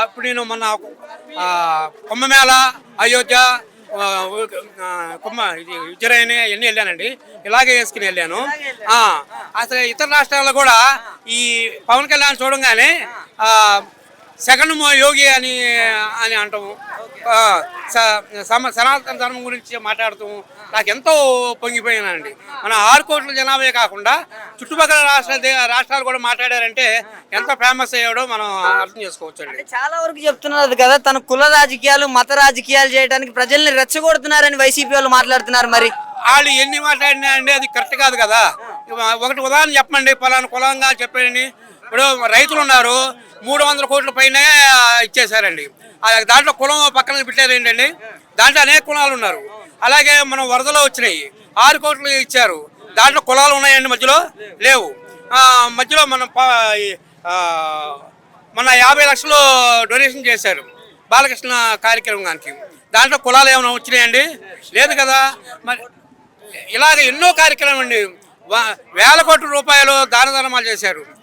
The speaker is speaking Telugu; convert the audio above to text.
ఇప్పుడు నేను మొన్న కుంభమేళ, అయోధ్య, ఇది ఉజ్జయిని ఇవన్నీ వెళ్ళానండి. ఇలాగే వేసుకుని వెళ్ళాను. అసలు ఇతర రాష్ట్రాల్లో కూడా ఈ పవన్ కళ్యాణ్ చూడంగానే సెకండ్ యోగి అని అని అంటాము. సనాతన ధర్మం గురించి మాట్లాడుతాము. నాకు ఎంతో పొంగిపోయినానండి. మన 6 కోట్ల జనాభా కాకుండా చుట్టుపక్కల రాష్ట్రాలు కూడా మాట్లాడారంటే ఎంత ఫేమస్ అయ్యాడో మనం అర్థం చేసుకోవచ్చు అండి. చాలా వరకు చెప్తున్నారు కదా, తన కుల రాజకీయాలు, మత రాజకీయాలు చేయడానికి ప్రజల్ని రెచ్చగొడుతున్నారని వైసీపీ వాళ్ళు మాట్లాడుతున్నారు. మరి వాళ్ళు ఎన్ని మాట్లాడినా అండి అది కరెక్ట్ కాదు కదా. ఒకటి ఉదాహరణ చెప్పండి, పలానా కులంగా చెప్పండి. ఇప్పుడు రైతులు ఉన్నారు, 300 కోట్ల పైన ఇచ్చేసారండి. దాంట్లో కులం పక్కన పెట్టారు ఏంటండి. దాంట్లో అనేక కులాలు ఉన్నారు. అలాగే మనం వరదలో వచ్చినాయి, 6 కోట్లు ఇచ్చారు. దాంట్లో కులాలు ఉన్నాయండి, మధ్యలో లేవు. మధ్యలో మన 50 లక్షలు డొనేషన్ చేశారు బాలకృష్ణ కార్యక్రమానికి. దాంట్లో కులాలు ఏమైనా వచ్చినాయండి? లేదు కదా. మరి ఇలాగ ఎన్నో కార్యక్రమం అండి. వేల కోట్ల రూపాయలు దాన ధర్మాలు చేశారు.